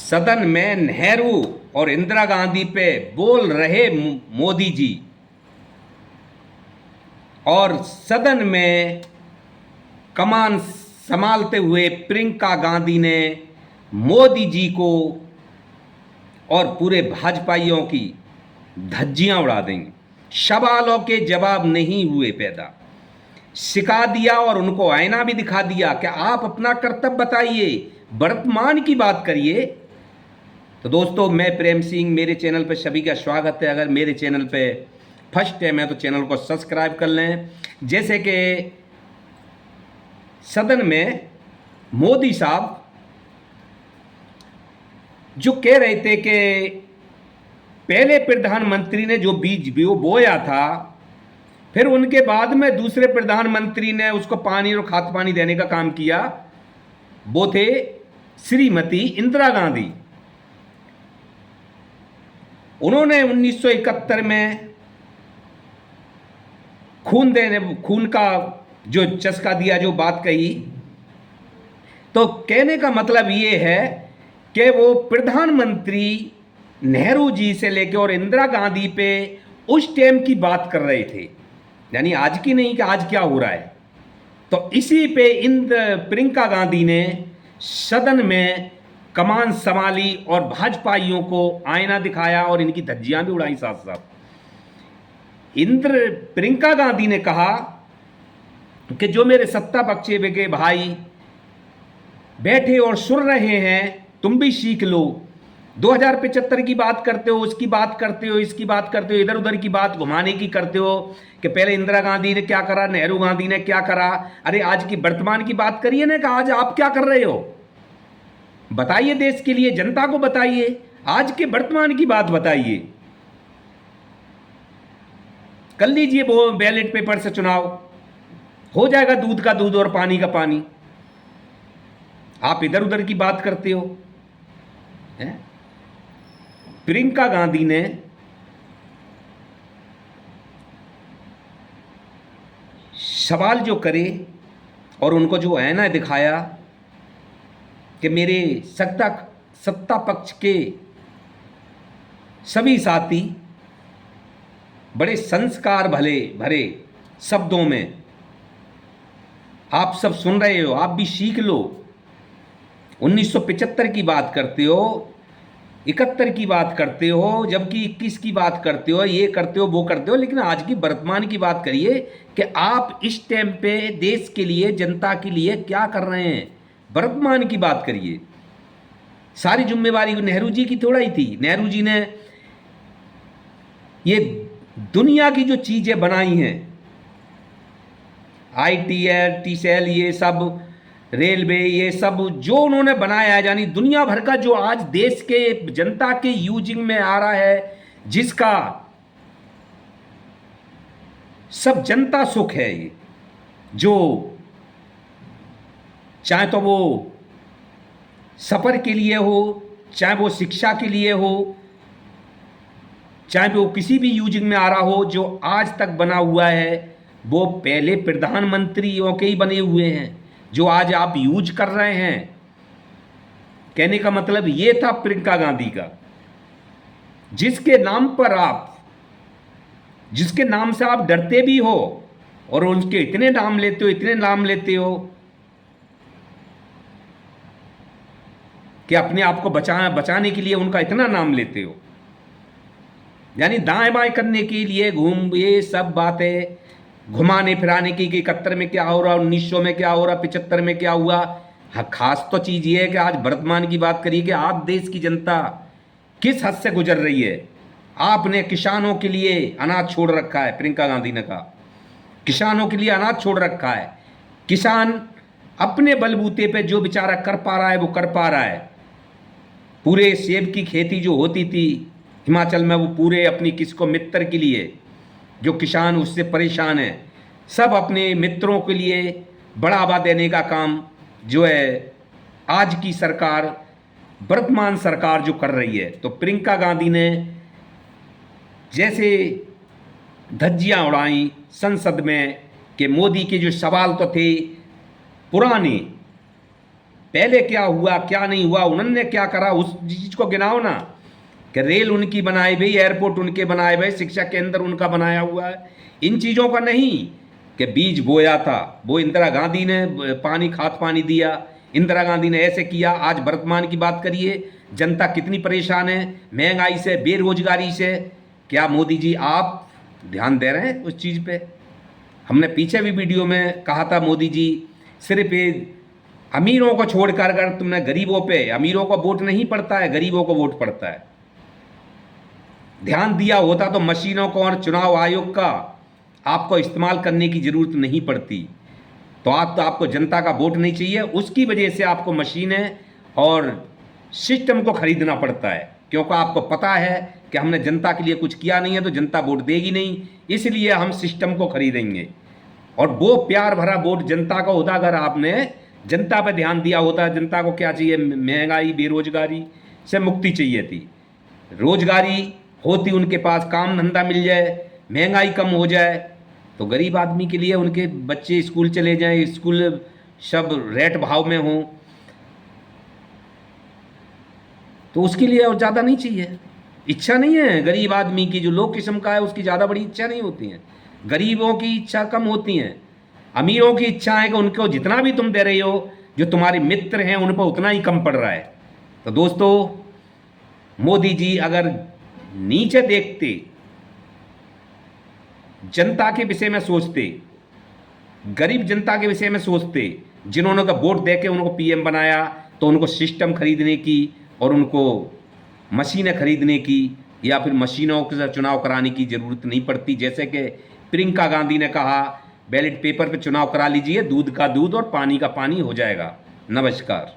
सदन में नेहरू और इंदिरा गांधी पे बोल रहे मोदी जी, और सदन में कमान संभालते हुए प्रियंका गांधी ने मोदी जी को और पूरे भाजपाइयों की धज्जियां उड़ा देंगी। सवालों के जवाब नहीं हुए पैदा, सिखा दिया और उनको आईना भी दिखा दिया कि आप अपना कर्तव्य बताइए, वर्तमान की बात करिए। तो दोस्तों, मैं प्रेम सिंह, मेरे चैनल पर सभी का स्वागत है। अगर मेरे चैनल पे फर्स्ट टाइम है तो चैनल को सब्सक्राइब कर लें। जैसे कि सदन में मोदी साहब जो कह रहे थे कि पहले प्रधानमंत्री ने जो बीज बोया था, फिर उनके बाद में दूसरे प्रधानमंत्री ने उसको पानी और खाद पानी देने का काम किया, वो थे श्रीमती इंदिरा गांधी। उन्होंने 1971 में खून का जो चस्का दिया, जो बात कही, तो कहने का मतलब ये है कि वो प्रधानमंत्री नेहरू जी से लेकर और इंदिरा गांधी पे उस टाइम की बात कर रहे थे, यानी आज की नहीं कि आज क्या हो रहा है। तो इसी पे प्रियंका गांधी ने सदन में कमान संभाली और भाजपाइयों को आईना दिखाया और इनकी धज्जियां भी उड़ाई साथ साथ। प्रियंका गांधी ने कहा कि जो मेरे सत्ता पक्ष के भाई बैठे और सुन रहे हैं, तुम भी सीख लो। 2075 की बात करते हो, उसकी बात करते हो, इसकी बात करते हो, इधर उधर की बात घुमाने की करते हो कि पहले इंदिरा गांधी ने क्या करा, नेहरू गांधी ने क्या करा। अरे आज की वर्तमान की बात करिए ना, कि आज आप क्या कर रहे हो, बताइए, देश के लिए, जनता को बताइए, आज के वर्तमान की बात बताइए। कर लीजिए वो बैलेट पेपर से चुनाव, हो जाएगा दूध का दूध और पानी का पानी। आप इधर उधर की बात करते हो। प्रियंका गांधी ने सवाल जो करे और उनको जो आईना दिखाया कि मेरे सत्ता पक्ष के सभी साथी बड़े संस्कार भरे शब्दों में आप सब सुन रहे हो, आप भी सीख लो। 1975 की बात करते हो, 71 की बात करते हो, जबकि 21 की बात करते हो, ये करते हो, वो करते हो, लेकिन आज की वर्तमान की बात करिए कि आप इस टाइम पे देश के लिए, जनता के लिए क्या कर रहे हैं, वर्तमान की बात करिए। सारी जिम्मेवारी नेहरू जी की थोड़ा ही थी। नेहरू जी ने ये दुनिया की जो चीजें बनाई हैं, ITL, TCL, ये सब रेलवे, ये सब जो उन्होंने बनाया है, यानी दुनिया भर का जो आज देश के जनता के यूजिंग में आ रहा है, जिसका सब जनता सुख है, ये जो चाहे तो वो सफर के लिए हो, चाहे वो शिक्षा के लिए हो, चाहे वो किसी भी यूजिंग में आ रहा हो, जो आज तक बना हुआ है वो पहले प्रधानमंत्रियों के ही बने हुए हैं, जो आज आप यूज कर रहे हैं। कहने का मतलब ये था प्रियंका गांधी का, जिसके नाम से आप डरते भी हो और उनके इतने नाम लेते हो कि अपने आप को बचाने के लिए उनका इतना नाम लेते हो, यानी दाएं बाएं करने के लिए ये सब बातें घुमाने फिराने की, 71 में क्या हो रहा, 1900 में क्या हो रहा, 75 में क्या हुआ। हाँ, खास तो चीज़ ये है कि आज वर्तमान की बात करिए कि आप देश की जनता किस हद से गुजर रही है। आपने किसानों के लिए अनाज छोड़ रखा है, प्रियंका गांधी ने कहा किसानों के लिए अनाज छोड़ रखा है। किसान अपने बलबूते पे जो बेचारा कर पा रहा है वो कर पा रहा है। पूरे सेब की खेती जो होती थी हिमाचल में, वो पूरे अपनी किसको मित्र के लिए, जो किसान उससे परेशान है, सब अपने मित्रों के लिए बढ़ावा देने का काम जो है आज की सरकार, वर्तमान सरकार जो कर रही है। तो प्रियंका गांधी ने जैसे धज्जियां उड़ाई संसद में कि मोदी के जो सवाल तो थे पुराने, पहले क्या हुआ क्या नहीं हुआ, उन्होंने क्या करा, उस चीज को गिनाओ ना। कि रेल उनकी बनाई हुई, एयरपोर्ट उनके बनाए हुए, शिक्षा केंद्र उनका बनाया हुआ है, इन चीजों का नहीं। कि बीज बोया था वो इंदिरा गांधी ने, पानी खाद पानी दिया, इंदिरा गांधी ने ऐसे किया। आज वर्तमान की बात करिए, जनता कितनी परेशान है महंगाई से, बेरोजगारी से। क्या मोदी जी आप ध्यान दे रहे हैं उस चीज पे? हमने पीछे भी वीडियो में कहा था, मोदी जी सिर्फ ये अमीरों को छोड़कर, अगर तुमने गरीबों पे, अमीरों को वोट नहीं पड़ता है, गरीबों को वोट पड़ता है, ध्यान दिया होता तो मशीनों को और चुनाव आयोग का आपको इस्तेमाल करने की जरूरत नहीं पड़ती। तो आपको जनता का वोट नहीं चाहिए, उसकी वजह से आपको मशीनें और सिस्टम को खरीदना पड़ता है, क्योंकि आपको पता है कि हमने जनता के लिए कुछ किया नहीं है तो जनता वोट देगी नहीं, इसलिए हम सिस्टम को खरीदेंगे। और वो प्यार भरा वोट जनता का होता अगर आपने जनता पर ध्यान दिया होता। जनता को क्या चाहिए? महंगाई बेरोजगारी से मुक्ति चाहिए थी, रोजगारी होती उनके पास, काम धंधा मिल जाए, महंगाई कम हो जाए, तो गरीब आदमी के लिए उनके बच्चे स्कूल चले जाएं, स्कूल सब रेट भाव में हों, तो उसके लिए और ज़्यादा नहीं चाहिए। इच्छा नहीं है गरीब आदमी की, जो लोग किस्म का है उसकी ज़्यादा बड़ी इच्छा नहीं होती है, गरीबों की इच्छा कम होती हैं। अमीरों की इच्छा है कि उनको जितना भी तुम दे रहे हो, जो तुम्हारे मित्र हैं उन पर उतना ही कम पड़ रहा है। तो दोस्तों, मोदी जी अगर नीचे देखते, जनता के विषय में सोचते, गरीब जनता के विषय में सोचते, जिन्होंने का वोट देके उनको पीएम बनाया, तो उनको सिस्टम खरीदने की और उनको मशीनें खरीदने की या फिर मशीनों के साथ चुनाव कराने की जरूरत नहीं पड़ती। जैसे कि प्रियंका गांधी ने कहा, बैलेट पेपर पे चुनाव करा लीजिए, दूध का दूध और पानी का पानी हो जाएगा। नमस्कार।